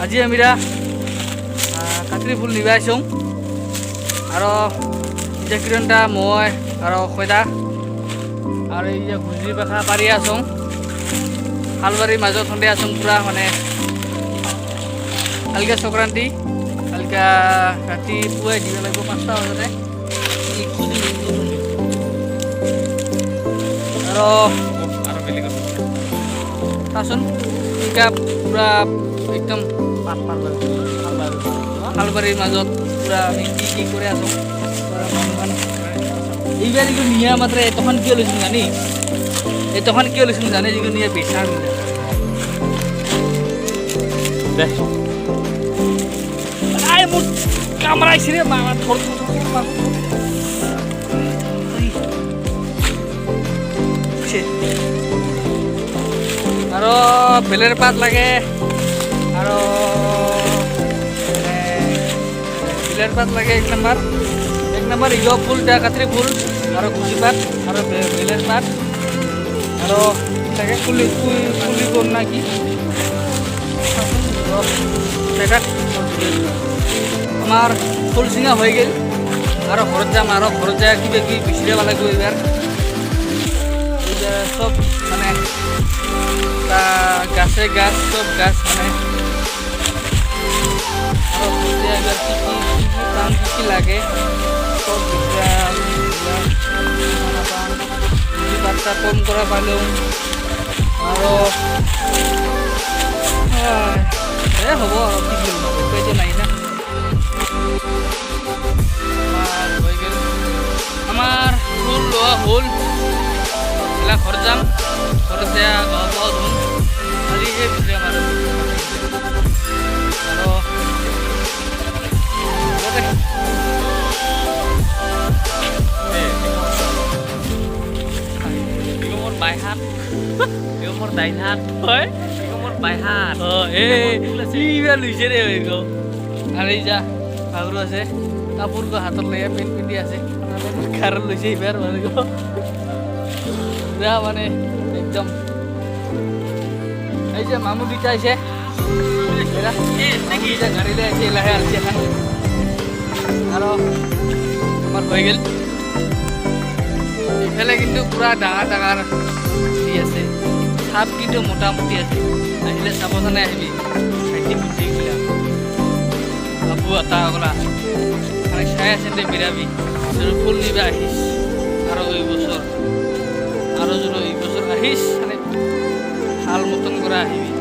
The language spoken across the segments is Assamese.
আজি আমিরা কাকরি ফুল নিবা আইসুং আর যে কিরণটা মই আর কয়টা আর এই যে ঘুজি পাখা পারি আসুং হালবাড়ির মাজত সন্ধে আসুং পুরা মানে কালকে সংক্রান্তি কালকে রাতি পুয়াই দিব লাগবে 5টা বাজতে আসুন এটা পুরা একদম হালবাড়ির মাজত পুরা আমি কি করে আসুন এইবার এগুলো নিয়ে মাত্র তখন কি হলেছিল জানি তখন কি হলেছিল জানি যেগুলো নিয়ে বেচা দেখো মোট কামড়াইছি রে মা থর আরো বেলের পাত লাগে আরো বেলের পাত লাগে 1 নম্বর ইগো ফুলটা কাতরি ফুল আরো ঘুষি পাত আরো বেলের পাত আরো থাকে ফুলি কোন নাকি সেটা আমার ফুল সিঙা হয়ে গেল আরো ঘরত যাম আরো ঘরত যায় কিবা কি বিচরে পালা গো এবার সব মানে গাছে গাছ সব গাছ মানে কি লাগে সব বাচ্চা কম করা পাইলেও আরো হব আর কি উপায়তো নাই না হয়ে গেল আমার ফুল লোৱা হ'ল এলা ঘৰ যাম ঘৰে যা গাঁও ধুম খালি এই ভিতৰে আমাৰ মোৰ বাইহাত মোৰ দাইহাত হয় মোৰ বাইহাত এইবাৰ লৈছে ৰে হৈ গ'ল আৰু এই যা ভাগৰু আছে কাপোৰ হাতত লৈ পেণ্ট পিন্ধি আছে খাৰ লৈছে এইবাৰ মানে যা মানে একদম এই যে মামু দুইটা আছে গাড়ি লৈ আছে লাহে আলছি এখন আৰু আমার হয়ে গেল এফালে কিন্তু পুরা ডাঙার দি আছে সাপ কিন্তু মোটামুটি আছে আহিলে সাবধানে আহিবি খাইটি বুদ্ধি গিলা বাবু আটা ওগুলা মানে চাই আছে দে বিরাবি যদি ফুল নিবে আহিস আরো এই বছর আহিস মানে ভাল মতন করে আহিবি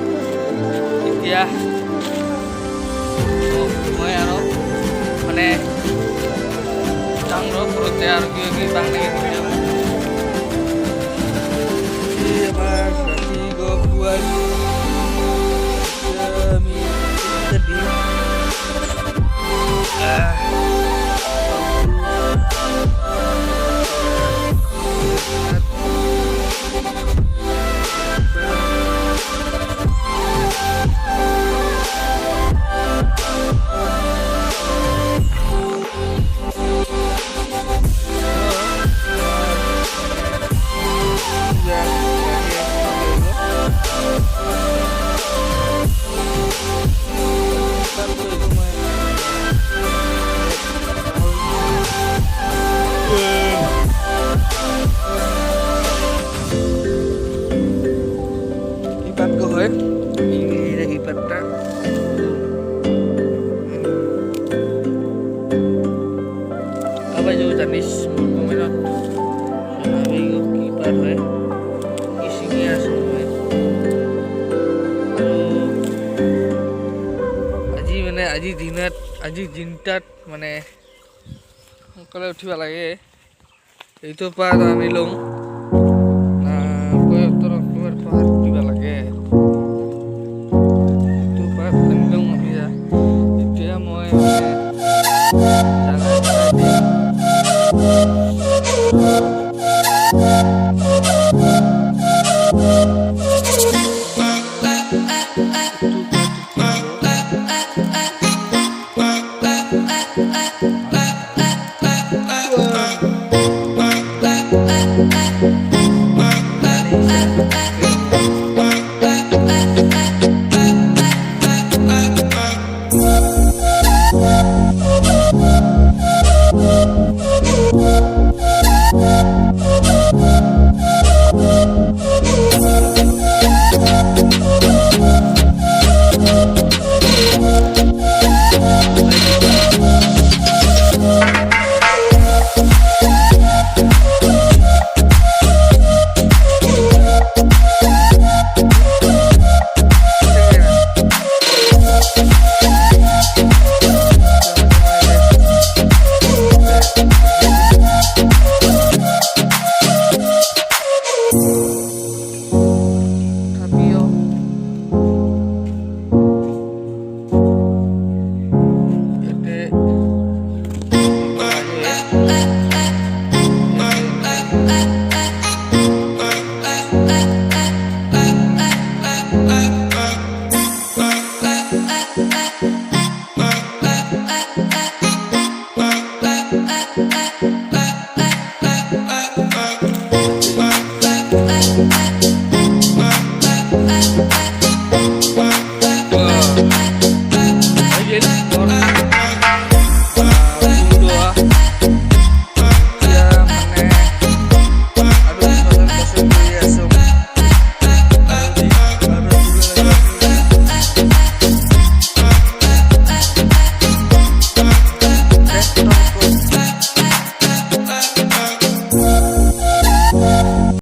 এতিয়া মই আৰু মানে চাংর ঘরতে আর কি বাংলা হয় এই পাতটা আবার যে জানিস কমেন্ট কি পার হয় কি শিখে আসুন আজি মানে আজি দিনটাত মানে সোনকালে উঠিব লাগে এইটো পাত আমি লওঁ উঠিব লাগে এতিয়া মই Bye. Bye.